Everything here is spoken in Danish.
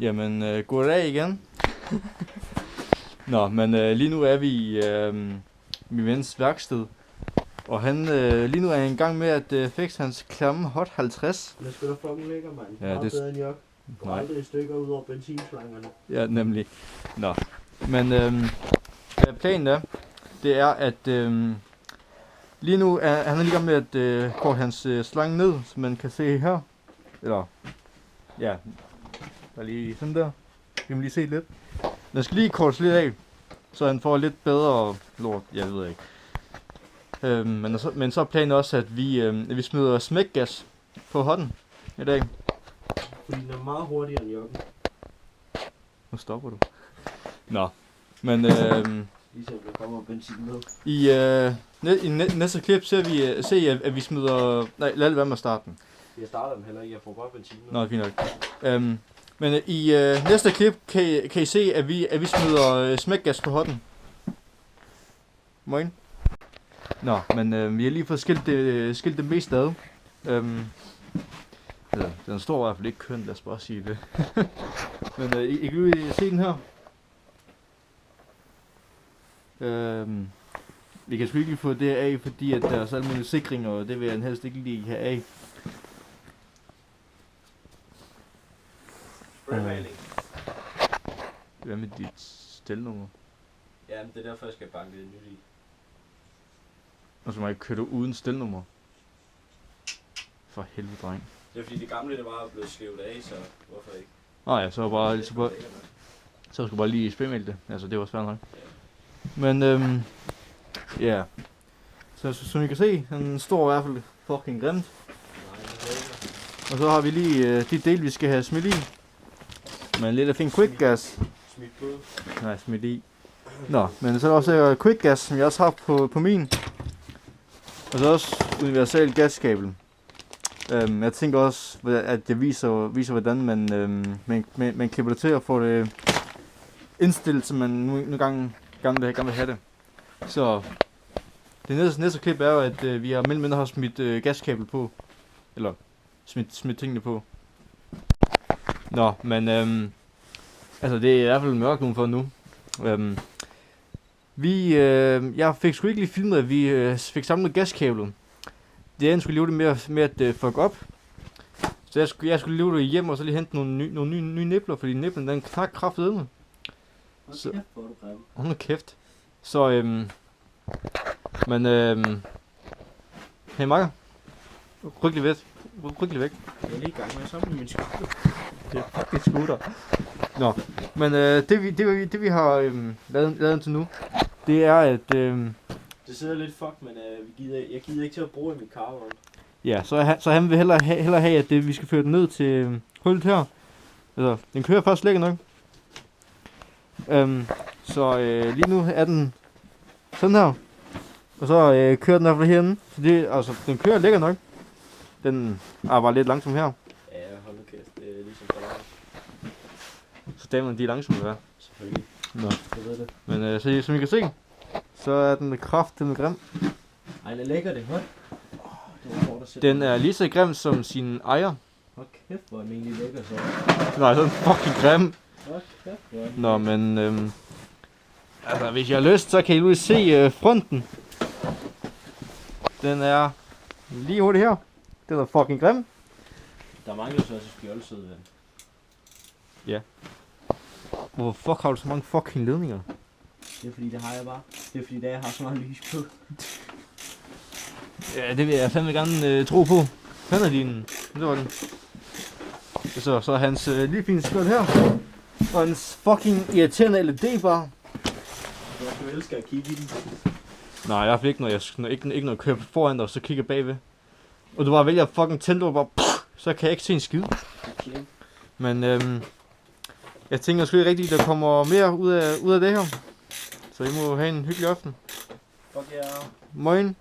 Jamen, goddag igen. Nå, men lige nu er vi i min vens værksted. Og han lige nu er han i gang med at fikse hans klamme Hot 50. Det er sgu da fucking lækker, mand. Ja, Meget det... bedre end jok. Du går aldrig i stykker ud over benzinslangerne. Ja, nemlig. Nå, men hvad planen er, det er at lige nu er han lige i gang med at korte hans slange ned, som man kan se her. Eller, ja, der lige sådan der. Kan man lige se lidt. Den skal lige kortes lidt af, så han får lidt bedre lort. Jeg ved ikke. Men så er planen også, at vi smider smækgas på hotten i dag. Fordi den er meget hurtigere end jokken. Nu stopper du. Nå, men Ligesom der kommer benzin med. i næste klip ser vi at vi smider... Nej, lad det være med at starte den. Jeg starter den heller ikke, jeg får bare benzin med. Nå, fint nok. Men i næste klip kan I se, at vi smider smækgas på hotten. Moin. Nå, men vi har lige fået skilt det mest ad. Den står i hvert fald ikke køn, lad os bare sige det. Men I kan lige se den her. Vi kan sgu ikke få det af, fordi at der er så alle mulige sikringer, og det vil jeg helst ikke lige have af. Spraymaling. Hvad med dit stelnummer? Ja, men det er derfor, jeg skal banke det nyt i. Og så må jeg køre det uden stelnummer. For helvede, dreng. Det er fordi det gamle, det var blevet skævet af, så hvorfor ikke? Ja, så skulle jeg bare lige spæmelde det. Altså, det var svært nok. Men, ja. Så som I kan se, den står i hvert fald fucking grimt. Og så har vi lige de dele, vi skal have smidt i. Men lidt af fin quick gas. Smidt på. Nej, smidt i. Nå, men så er der også quick gas, som jeg også har på min. Og så også universal gaskabel. Jeg tænker også, at jeg viser hvordan man klipper det til og får det indstillet, så man nu gang vil have det. Så det næste klip er jo, at vi har mellem mindre har smidt gaskabel på. Eller smidt tingene på. Nå, men altså det er i hvert fald mørkt nogen for nu. Jeg fik sgu ikke lige filmet, at vi fik samlet gaskablet. Det er skulle leve det med at fuck op. Så jeg skulle leve det hjem og så lige hente nogle nye nibler, fordi niblen den knak kraftedeme. Hold kæft, hvor er du grim. Hold kæft. Så hey Marker. Ryk lige væk. Jeg er lige i gang med at samle min scooter. Det er fucking scooter. Nå, men det vi har lavet indtil nu, det er at Det sidder lidt fuck, men jeg gider ikke til at bruge i mit carvon. ja, så han vil hellere have, at vi skal føre den ned til hullet her. Altså, den kører først lækker nok. Så lige nu er den sådan her. Og så kører den i hvert fald herinde. Så det, altså, den kører lækker nok. Den arbejder lidt langsomt her. Ja, hold nu kæft, det er ligesom damer. Så damerne de er langsomme, hvad? Selvfølgelig. Nå. Jeg ved det. Men så som I kan se, så er den kraftigt grim. Ej, det er lækker, det er hot. Den er lige så grim som sin ejer. Hold kæft, hvor er den egentlig lækker så. Nej, så er den fucking grim. Hold kæft, hvor er den. Nå, men altså, hvis jeg har lyst, så kan I lige se fronten. Den er lige hurtigt her. Den er fucking grim. Der mangler så også skjoldsød, ven. Ja. Hvorfor fuck har du så mange fucking ledninger? Det er fordi, det har jeg bare. Det er fordi, jeg har så meget lys på. Ja, det vil jeg fandme gerne tro på. Fanden er din. Det var den. Så hans lige fine skørt her. Og hans fucking irriterende LED-bar. Du elsker at kigge i den. Nej, jeg har ikke når jeg kører foran dig, og så kigger bagved. Og du bare vælger at fucking tænde og bare så kan jeg ikke se en skid. Okay. Men jeg tænker sgu ikke rigtigt, der kommer mere ud af det her. Så I må have en hyggelig aften. Fuck yeah. Moin.